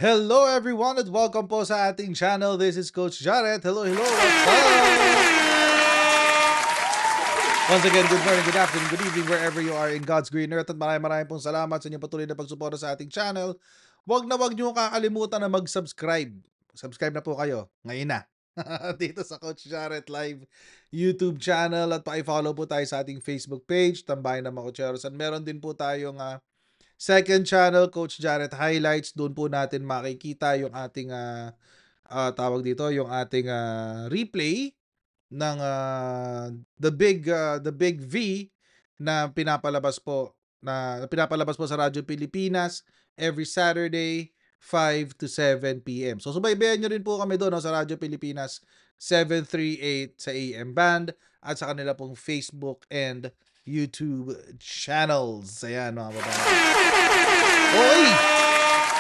Hello everyone and welcome po sa ating channel. This is Coach Jared. Hello, what's up? Once again, good morning, good afternoon, good evening, wherever you are in God's green earth. At maraming pong salamat sa inyong patuloy na pagsuporta sa ating channel. Huwag niyo kakalimutan na mag-subscribe. Subscribe na po kayo. Ngayon na. Dito sa Coach Jared Live YouTube channel. At paki-follow po tayo sa ating Facebook page, Tambayan ng Makocheros. At meron din po tayong second channel, Coach Jared Highlights. Doon po natin makikita yung ating tawag dito, yung ating replay ng the big V na pinapalabas po sa Radyo Pilipinas every Saturday 5 to 7 p.m. So subaybayan nyo rin po kami doon sa Radyo Pilipinas 738 sa AM band at sa kanila pong Facebook and YouTube channels. Ayan mga babayan. Oy!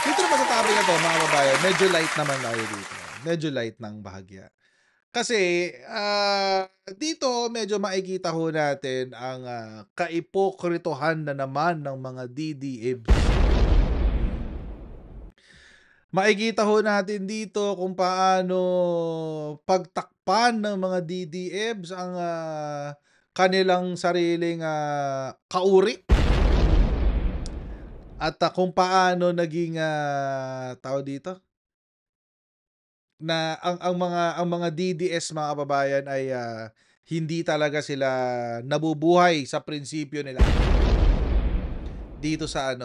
Dito naman sa topic na to mga babayan, medyo light naman tayo dito. Medyo light ng bahagya. Kasi dito medyo makikita ho natin ang kaipokritohan na naman ng mga DDIBs. Makikita ho natin dito kung paano pagtakpan ng mga DDIBs ang kanilang sariling kauri. At kung paano naging tao dito na ang mga DDS mga kababayan ay hindi talaga sila nabubuhay sa prinsipyo nila. Dito sa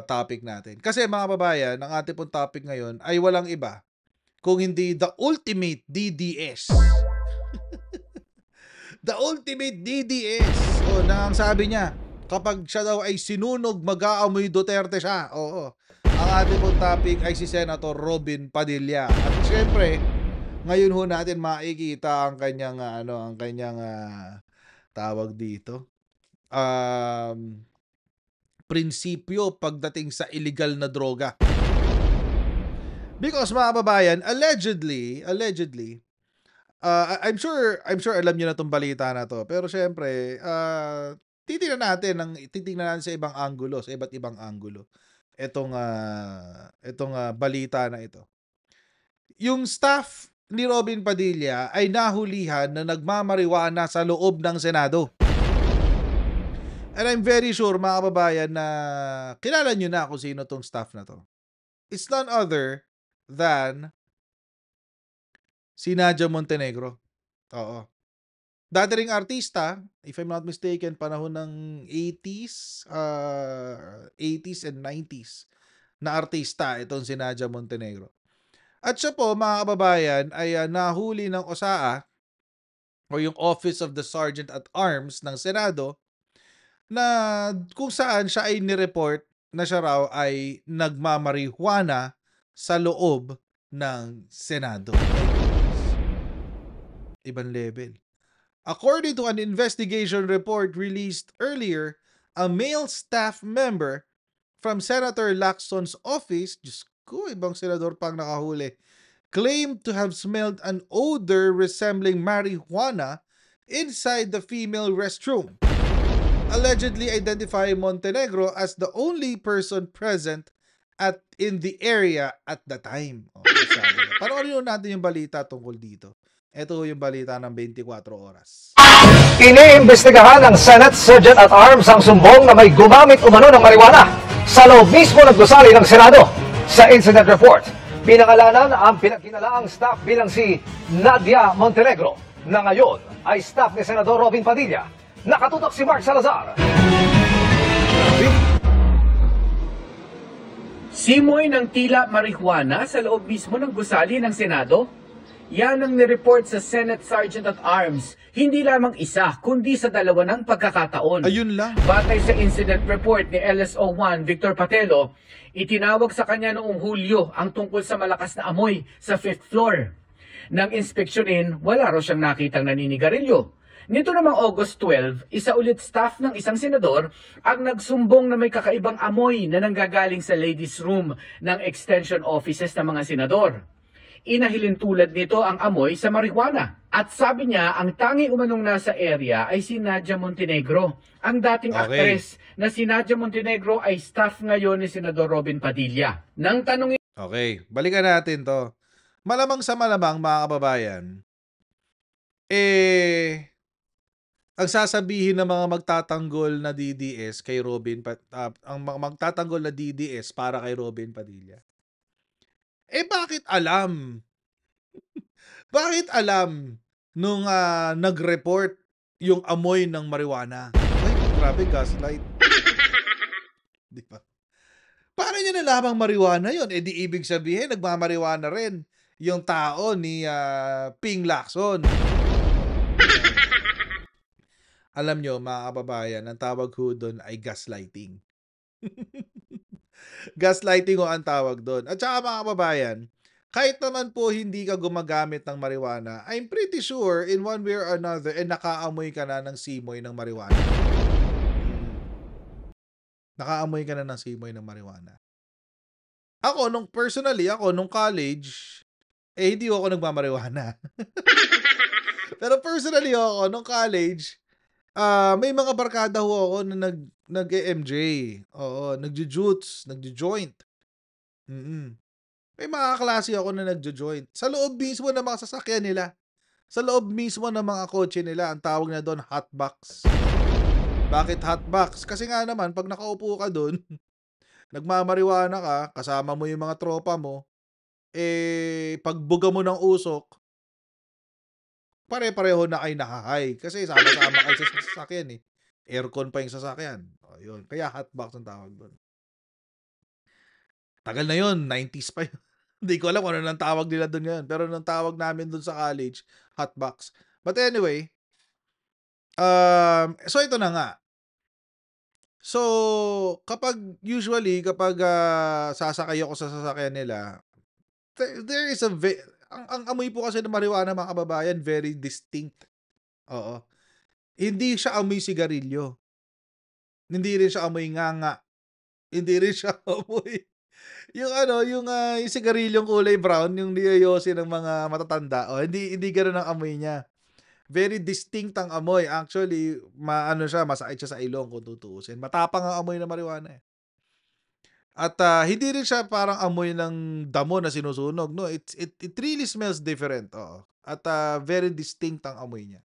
topic natin. Kasi mga kababayan, ang ating pong topic ngayon ay walang iba kung hindi the ultimate DDS. The ultimate DDS. O na ang sabi niya, kapag siya daw ay sinunog, mag-aamoy Duterte siya. Oo. Ang ating pong topic ay si Senator Robin Padilla. At syempre, ngayon ho natin makikita ang kanyang tawag dito. Prinsipyo pagdating sa illegal na droga. Because mga babayan, allegedly, I'm sure alam niyo na tong balita na to. Pero syempre, titingnan natin sa ibang anggulo, sa iba't ibang anggulo. Itong balita na ito. Yung staff ni Robin Padilla ay nahulihan na nagmamariwana sa loob ng Senado. And I'm very sure mga kababayan na kilala nyo na kung sino tong staff na to. It's none other than si Nadia Montenegro. Oo. Dati ring artista, if I'm not mistaken, panahon ng 80s and 90s na artista itong si Nadia Montenegro. At siya po, mga kababayan, ay nahuli ng OSAA o yung Office of the Sergeant at Arms ng Senado na kung saan siya ay nireport na siya raw ay nagmamarihuana sa loob ng Senado. Ibang level. According to an investigation report released earlier, a male staff member from Senator Lacson's office, Diyos ko, ibang senador pang nakahuli, claimed to have smelled an odor resembling marijuana inside the female restroom. Allegedly identifying Montenegro as the only person present in the area at the time. Panoorin natin yung balita tungkol dito. Ito yung balita ng 24 oras. Iniimbestigahan ng Senate Sergeant at Arms ang sumbong na may gumamit umano ng marijuana sa loob mismo ng gusali ng Senado. Sa incident report, pinangalanan ang pinagkinalaang staff bilang si Nadia Montenegro na ngayon ay staff ni Senador Robin Padilla. Nakatutok si Mark Salazar. Simoy ng tila marijuana sa loob mismo ng gusali ng Senado? Yan ang nireport sa Senate Sergeant at Arms. Hindi lamang isa, kundi sa dalawa ng pagkakataon. Ayun lang. Batay sa incident report ni LSO1 Victor Patelo, itinawag sa kanya noong Hulyo ang tungkol sa malakas na amoy sa 5th floor. Nang inspeksyonin, wala raw siyang nakitang naninigarilyo. Nito namang August 12, isa ulit staff ng isang senador ang nagsumbong na may kakaibang amoy na nanggagaling sa ladies' room ng extension offices ng mga senador. Inahilin tulad nito ang amoy sa marijuana. At sabi niya, ang tangi umanong nasa area ay si Nadia Montenegro. Ang dating Okay. aktres na si Nadia Montenegro ay staff ngayon ni Senador Robin Padilla. Nang tanongin Okay, balikan natin to. Malamang sa malamang, mga kababayan, ang sasabihin ng mga magtatanggol na DDS kay Robin, ang mga magtatanggol na DDS para kay Robin Padilla. Bakit alam? Bakit alam nung nag-report yung amoy ng marijuana? Ay, grabe, gaslight. Di ba? Paano niya nalamang marijuana yun? Di ibig sabihin, nagmamarijuana rin yung tao ni Ping Lacson. Alam nyo, mga kababayan, ang tawag ho doon ay gaslighting. Gaslighting ho ang tawag doon. At saka, mga kababayan, kahit naman po hindi ka gumagamit ng marijuana, I'm pretty sure in one way or another, nakaamoy ka na ng simoy ng marijuana. Nakaamoy ka na ng simoy ng marijuana. Ako, nung college, hindi ako nagmamarijuana. Pero personally ako, nung college, may mga barkada ho ako na nag-MJ. Oo, nagjo-jutes, nagjo-joint. May mga klase ako na nagjo-joint. Sa loob mismo ng mga sasakyan nila. Sa loob mismo ng mga kotse nila, ang tawag na doon hotbox. Bakit hotbox? Kasi nga naman, pag nakaupo ka doon, nagmamariwana ka, kasama mo yung mga tropa mo, pagbuga mo ng usok, pare-pareho na kayo nakahay. Kasi sama-sama kayo sa sasakyan eh. Aircon pa yung sasakyan. O, yun. Kaya hotbox ang tawag doon. Tagal na yun. 90s pa yun. Hindi ko alam kung ano nang tawag nila doon ngayon. Pero nang tawag namin doon sa college, hotbox. But anyway, so ito na nga. So, usually, kapag sasakay ako sa sasakyan nila, there is ang amoy po kasi ng marijuana, mga kababayan, very distinct. Oo. Hindi siya amoy sigarilyo. Hindi rin siya amoy nganga. Hindi rin siya amoy yung sigarilyong kulay brown, yung niyoyosi ng mga matatanda. Hindi ganoon ang amoy niya. Very distinct ang amoy. Actually, masakit siya sa ilong kung tutuusin. Matapang ang amoy ng marijuana eh. At hindi rin siya parang amoy ng damo na sinusunog, no? It really smells different, oo. At very distinct ang amoy niya.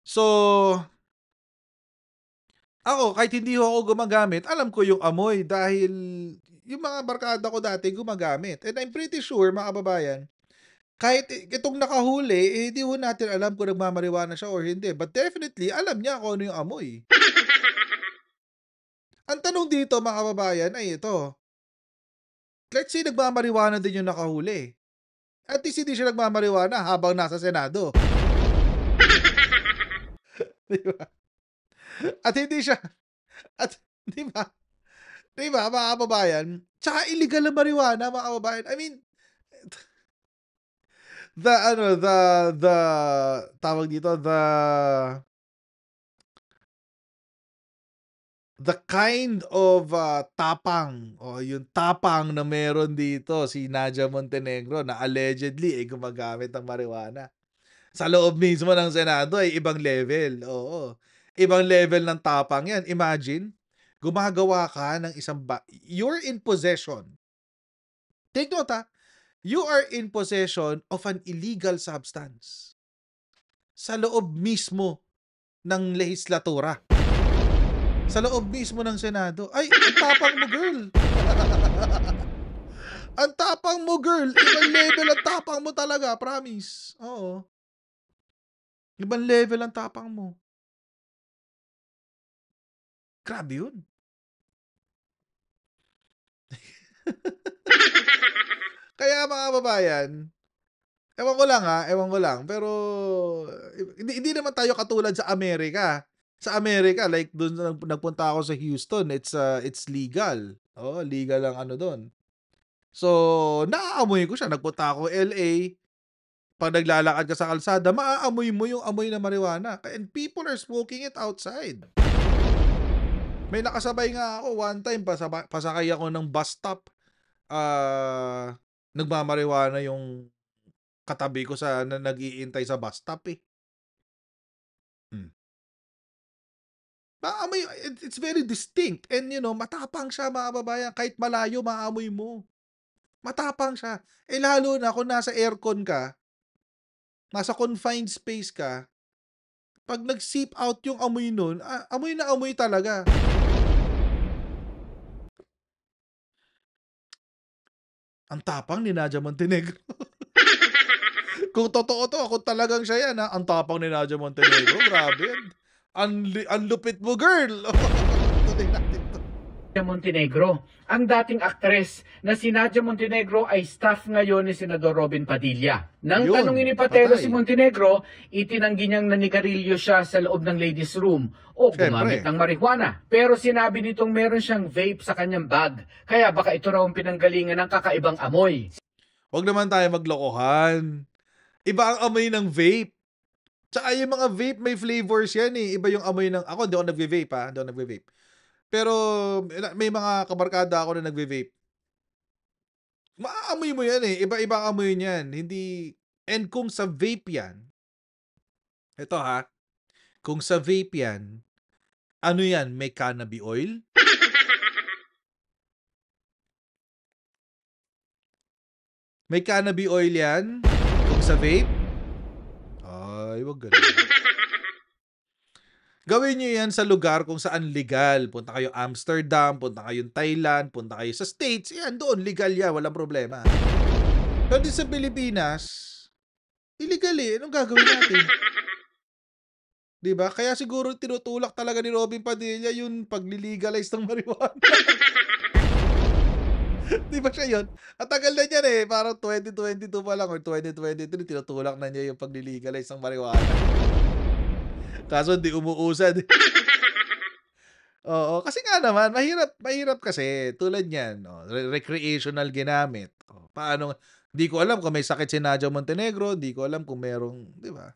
So, ako, kahit hindi ako gumagamit, alam ko yung amoy dahil yung mga barkada ko dati gumagamit. And I'm pretty sure, mga kababayan, kahit itong nakahuli, hindi ho natin alam kung nagmamariwana siya or hindi. But definitely, alam niya kung ano yung amoy. Ang tanong dito, mga kababayan, ay ito. Let's say nagmamariwana din yung nakahuli. At least hindi siya nagmamariwana habang nasa Senado. Diba? At hindi siya, diba, mga kababayan, tsaka illegal na marijuana, mga kababayan. I mean, tawag dito, the kind of tapang, yung tapang na meron dito si Nadia Montenegro na allegedly gumagamit ng marijuana. Sa loob mismo ng Senado ay ibang level. Oo. Ibang level ng tapang yan. Imagine, gumagawa ka ng you're in possession. Take note ha. You are in possession of an illegal substance. Sa loob mismo ng lehislatura. Sa loob mismo ng Senado. Ay, ang tapang mo, girl. Ang tapang mo, girl. Ibang level ang tapang mo talaga, promise. Oo. Ibang level ang tapang mo. Grabe yun. Kaya, mga kababayan, ewan ko lang, pero hindi naman tayo katulad sa Amerika. Sa Amerika, like doon nagpunta ako sa Houston, it's legal. Oh, legal ang doon. So, naaamoy ko siya. Nagpunta ako LA. Pag naglalakad ka sa kalsada, maaamoy mo yung amoy na marijuana. And people are smoking it outside. May nakasabay nga ako one time, pasakay ako ng bus stop. Nagmamarijuana yung katabi ko sa na nag-iintay sa bus stop eh. Hmm. Maamoy, it's very distinct and matapang siya mga kababayan, kahit malayo maamoy mo. Matapang siya. Eh lalo na kung nasa aircon ka, nasa confined space ka, pag nag-seep out yung amoy nun, amoy na amoy talaga. Ang tapang ni Nadia Montenegro. Kung totoo 'to, kung talagang siya yan, ang tapang ni Nadia Montenegro, grabe yan. Ang lupit mo, girl. Tuloy natin 'to. Montenegro. Ang dating aktres na si Nadia Montenegro ay staff ngayon ni Senador Robin Padilla. Nang Yun, tanungin ni Patelo patay. si Montenegro, itinanggi niyang nanigarilyo siya sa loob ng ladies room o gumamit Siyempre. ng marijuana. Pero sinabi nitong meron siyang vape sa kanyang bag, kaya baka ito raw ang pinanggalingan ng kakaibang amoy. Huwag naman tayo maglokohan. Iba ang amoy ng vape. Tsaka yung mga vape may flavors yan eh. Iba yung amoy ng... Ako, hindi ako nagve-vape ha. Hindi ako nagve-vape. Pero may mga kabarkada ako na nagve-vape. Maaamoy mo yan eh. Iba-iba ang amoy niyan. Hindi... And kung sa vape yan, ito ha, kung sa vape yan, ano yan? May cannabis oil? May cannabis oil yan? Kung sa vape? Ay, wag ganun. Gawin nyo yan sa lugar kung saan legal. Punta kayo Amsterdam, punta kayo Thailand, punta kayo sa States. Yan, doon, legal yan. Walang problema. Pero din sa Pilipinas, illegal eh. Anong gagawin natin? Diba? Kaya siguro tinutulak talaga ni Robin Padilla yung pagli-legalize ng marijuana. Di ba siya yun? At tagal na niyan eh. Parang 2022 pa lang or 2023, tinutulak na niya yung pagli-legalize ng marijuana. Kaso di umuusad. Oo, kasi nga naman, mahirap kasi. Tulad niyan, recreational ginamit. Paano, di ko alam kung may sakit si Nadia Montenegro, di ko alam kung merong, di ba?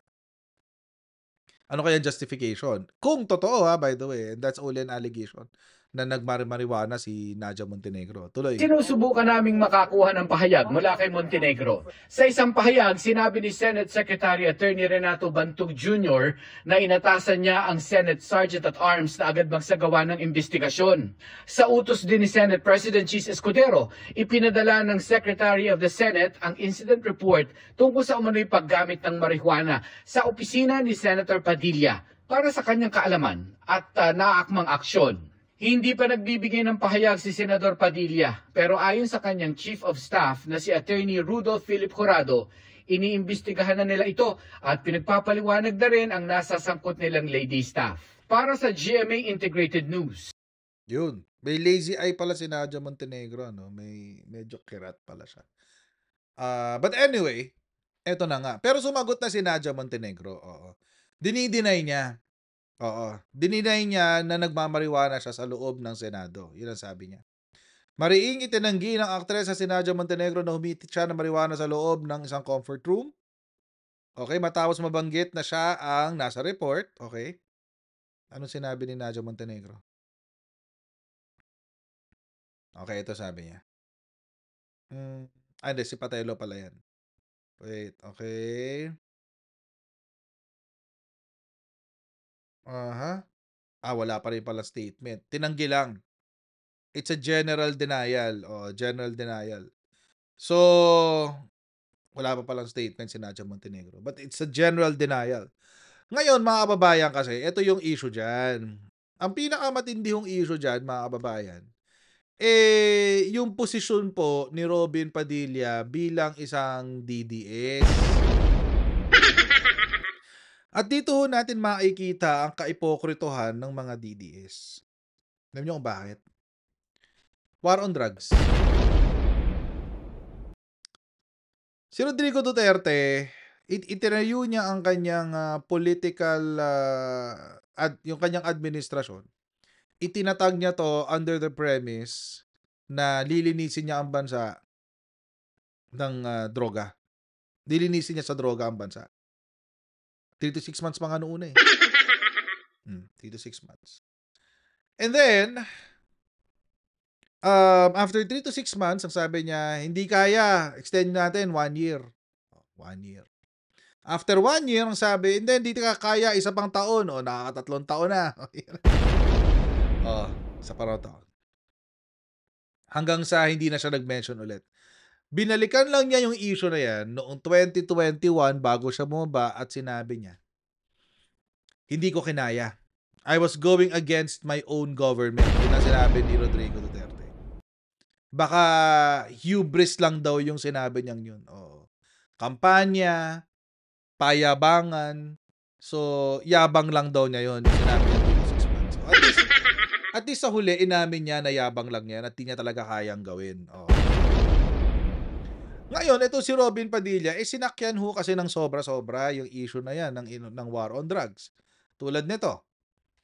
Ano kaya justification? Kung totoo by the way, that's only an allegation na nagmari-marijuana si Nadia Montenegro. Tuloy. Sinusubukan naming makakuha ng pahayag mula kay Montenegro. Sa isang pahayag, sinabi ni Senate Secretary Attorney Renato Bantug Jr. na inatasan niya ang Senate Sergeant at Arms na agad magsagawa ng investigasyon. Sa utos din ni Senate President Chis Escudero, ipinadala ng Secretary of the Senate ang incident report tungkol sa umano'y paggamit ng marijuana sa opisina ni Senator Padilla para sa kanyang kaalaman at naaakmang aksyon. Hindi pa nagbibigay ng pahayag si Senador Padilla, pero ayon sa kanyang Chief of Staff na si Attorney Rudolph Philip Jurado, iniimbestigahan na nila ito at pinagpapaliwanag na rin ang nasa sangkot nilang lady staff. Para sa GMA Integrated News. Yun. May lazy eye pala si Nadia Montenegro, no? May medyo kirat pala siya. But anyway, eto na nga. Pero sumagot na si Nadia Montenegro. Oo. Dinideny niya. Oo. Dininay niya na nagmamariwana siya sa loob ng Senado. Yun ang sabi niya. Mariing itinanggi ng aktres sa si Nadia Montenegro na humitit siya ng mariwana sa loob ng isang comfort room. Okay, matapos mabanggit na siya ang nasa report. Okay. Ano sinabi ni Nadia Montenegro? Okay, ito sabi niya. Hindi, si Patelo pala yan. Wait, okay. Wala pa rin pala statement. Tinanggi lang. It's a general denial. General denial. So, wala pa palang statement si Nadia Montenegro. But it's a general denial. Ngayon, mga kababayan kasi, ito yung issue dyan. Ang pinakamatindihong issue dyan, mga kababayan, yung posisyon po ni Robin Padilla bilang isang DDS. At dito ho natin makikita ang kaipokritohan ng mga DDS. Alam niyo kung bakit? War on drugs. Si Rodrigo Duterte, itinayo niya ang kanyang political, yung kanyang administrasyon. Itinatag niya to under the premise na lilinisin niya ang bansa ng droga. Lilinisin niya sa droga ang bansa. 3 to 6 months pa nga noon eh. 3 to 6 months. And then, after 3 to 6 months, ang sabi niya, hindi kaya, extend natin 1 year. 1 year. After 1 year, ang sabi, hindi ka kaya, isa pang taon. O, nakaka3 taon na. O, isa pa raw taon. Hanggang sa hindi na siya nag-mention ulit. Binalikan lang niya yung issue na yan noong 2021 bago siya bumaba at sinabi niya, hindi ko kinaya. I was going against my own government. Yun ang sinabi ni Rodrigo Duterte. Baka hubris lang daw yung sinabi niyang yun. Oo. Kampanya, payabangan. So, yabang lang daw niya yun. Sinabi niya dito 6 months. So, at least sa huli, inamin niya na yabang lang niya at di niya talaga kayang gawin. Oo. Ngayon, ito si Robin Padilla, sinakyan ho kasi ng sobra-sobra yung issue na yan ng war on drugs. Tulad nito.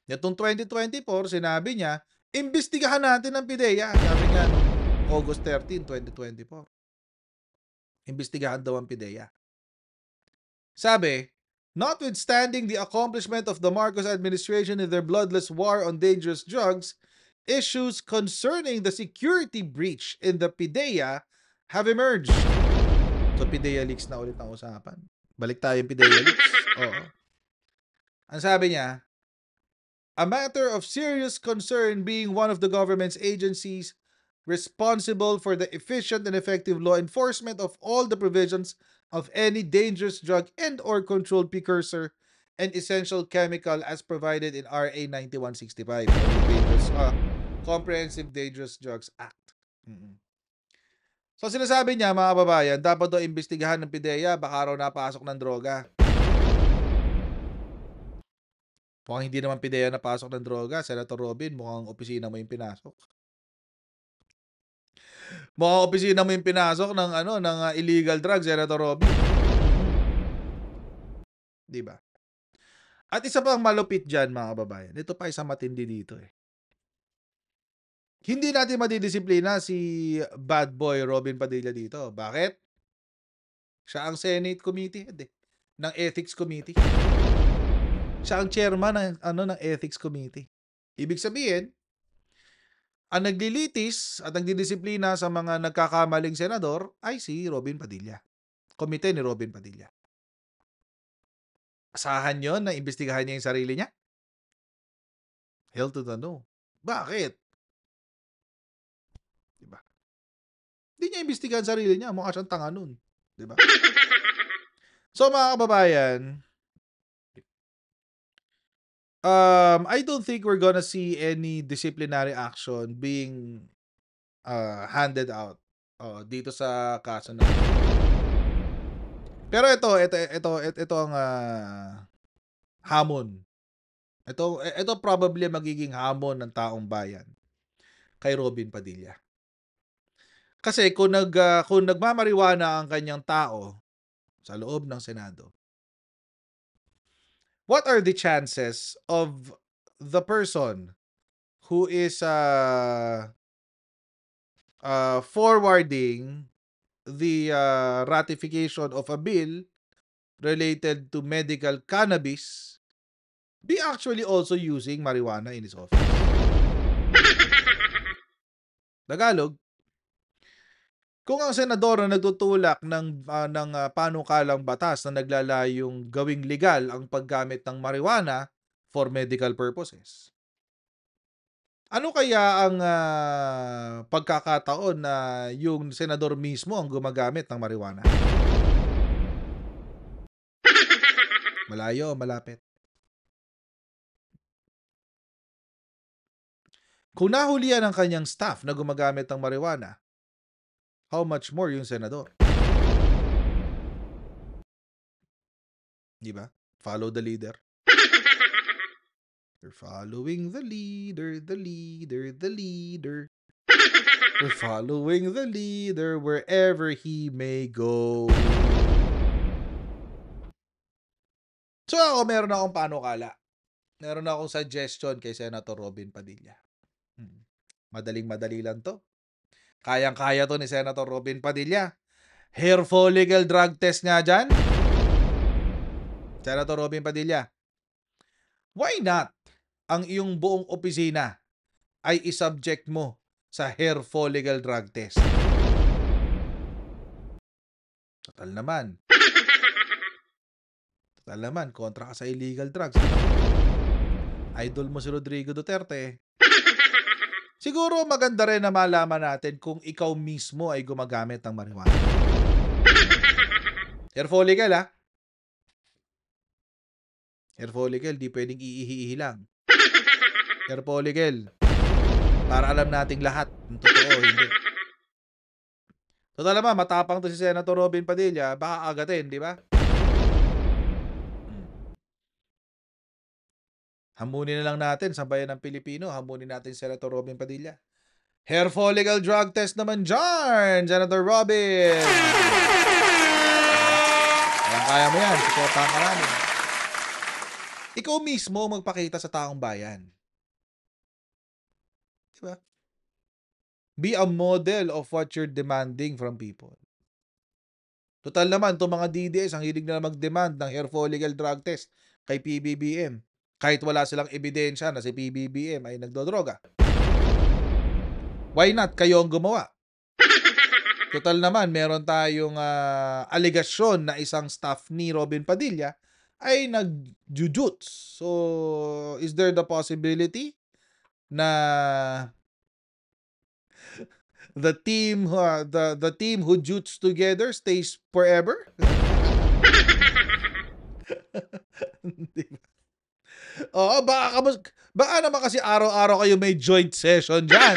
Nitong 2024, sinabi niya, imbestigahan natin ang PIDEA. Sabi niya, August 13, 2024. Imbestigahan daw ang PIDEA. Sabi, notwithstanding the accomplishment of the Marcos administration in their bloodless war on dangerous drugs, issues concerning the security breach in the PIDEA have emerged. So, PIDEA leaks na ulit ang usapan. Balik tayo yung PIDEA leaks. Oo. Ang sabi niya, a matter of serious concern being one of the government's agencies responsible for the efficient and effective law enforcement of all the provisions of any dangerous drug and or controlled precursor and essential chemical as provided in RA 9165, Comprehensive Dangerous Drugs Act. So sinasabi niya, mga kababayan, dapat daw imbestigahan ng PIDEA, baka raw napasok ng droga. Mukhang hindi naman PIDEA napasok ng droga, Senator Robin, mukhang opisina mo yung pinasok. Mukhang opisina mo yung pinasok ng illegal drugs, Senator Robin. Di ba? At isa pang malupit dyan, mga kababayan. Ito pa isang matindi dito eh. Hindi natin madidisiplina si bad boy Robin Padilla dito. Bakit? Siya ang Senate Committee head ng Ethics Committee. Siya ang chairman ng Ethics Committee. Ibig sabihin, ang naglilitis at nagdidisiplina sa mga nagkakamaling senador ay si Robin Padilla. Komite ni Robin Padilla. Asahan yon na imbestigahan niya yung sarili niya? Hell to the no. Bakit? Diba? Hindi niya imbestigahan sarili niya. Mukha siyang tanga nun. Diba? So mga kababayan, I don't think we're gonna see any disciplinary action being handed out dito sa kaso na. Pero ito ang hamon. Ito probably magiging hamon ng taong bayan kay Robin Padilla. Kasi kung nagmamariwana ang kanyang tao sa loob ng Senado, what are the chances of the person who is forwarding the ratification of a bill related to medical cannabis be actually also using marijuana in his office? Tagalog, kung ang senador na nagtutulak ng panukalang batas na naglalayong gawing legal ang paggamit ng marijuana for medical purposes, ano kaya ang pagkakataon na yung senador mismo ang gumagamit ng marijuana? Malayo o malapit? Kung nahulihan ang kanyang staff na gumagamit ng marijuana, how much more yung senador? Diba? Follow the leader. We're following the leader, the leader, the leader. We're following the leader wherever he may go. So ako, meron akong panukala. Meron akong suggestion kay Senator Robin Padilla. Madaling-madali lang to. Kayang-kaya to ni Senator Robin Padilla. Hair follicle drug test nga dyan. Senator Robin Padilla, why not ang iyong buong opisina ay isubject mo sa hair follicle drug test? Total naman, Talaman, kontra ka sa illegal drugs. Idol mo si Rodrigo Duterte. Siguro maganda rin na malaman natin kung ikaw mismo ay gumagamit ng marijuana. Hair follicle, ha? Hair follicle, di pwedeng iihi lang. Hair follicle. Para alam nating lahat. Yung totoo, hindi. Total naman, matapang to si Senator Robin Padilla. Baka agatin, di ba? Hamunin na lang natin sa bayan ng Pilipino. Hamunin natin si Senator Robin Padilla. Hair follicle drug test naman dyan, Senator Robin. Kaya mo yan. Suportahan ka namin. Ikaw mismo magpakita sa taong bayan. Diba? Be a model of what you're demanding from people. Total naman, itong mga DDS, ang hilig na mag-demand ng hair follicle drug test kay PBBM. Kahit wala silang ebidensya na si PBBM ay nagdodroga. Why not? Kayo ang gumawa. Total naman, meron tayong aligasyon na isang staff ni Robin Padilla ay nag-jujuts. So, is there the possibility na the team who jutes together stays forever? Oo, baka naman kasi araw-araw kayo may joint session dyan.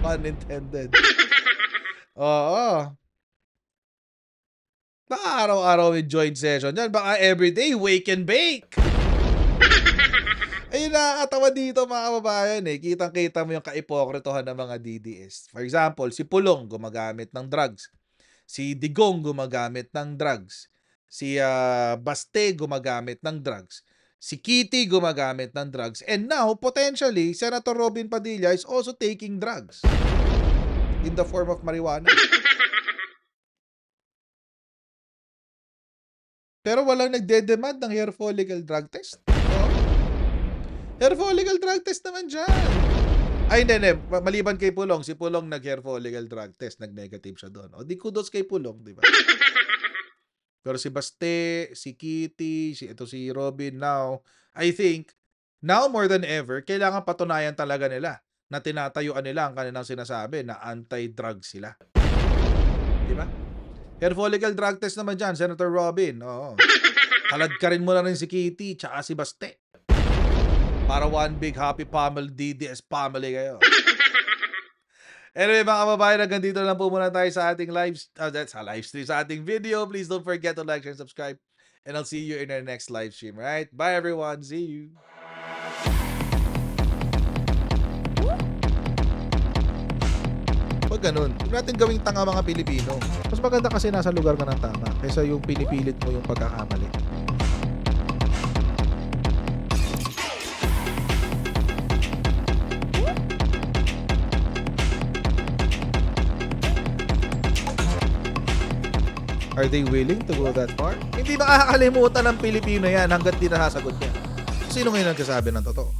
Pun intended. Oo. Baka araw-araw may joint session dyan. Baka everyday, wake and bake. Ayun, nakakatawa dito mga kababayan eh. Kitang-kita mo yung kaipokritohan ng mga DDS. For example, si Pulong gumagamit ng drugs. Si Digong gumagamit ng drugs. Si Baste gumagamit ng drugs. Si Kitty gumagamit ng drugs. And now, potentially, Senator Robin Padilla is also taking drugs in the form of marijuana. Pero walang nagde-demand ng hair follicle drug test. Oh. Hair follicle drug test naman dyan. Ay, hindi. Maliban kay Pulong, si Pulong nag-hair follicle drug test. Nag-negative siya doon. O, di kudos kay Pulong, di ba? Pero si Baste, si Kitty, si Robin now, I think, now more than ever, kailangan patunayan talaga nila na tinatayuan nila ang kanilang sinasabi na anti-drug sila. Di ba? Hair follicle drug test naman dyan, Senator Robin. Oo. Kalad ka rin mo na rin si Kitty tsaka si Baste. Para one big happy family, DDS family kayo. Anyway, mga kababayan, hanggang dito lang po muna tayo sa ating live stream, sa ating video. Please don't forget to like, share, and subscribe. And I'll see you in our next live stream, right? Bye, everyone. See you. Huwag ganun. Huwag natin gawing tanga mga Pilipino. Mas maganda kasi nasa lugar ka ng tama kaysa yung pinipilit mo yung pagkakamali. Are they willing to go that far? Hindi makakalimutan ng Pilipino yan hanggat di nasasagot niya. Sino ngayon nagsasabi ng totoo?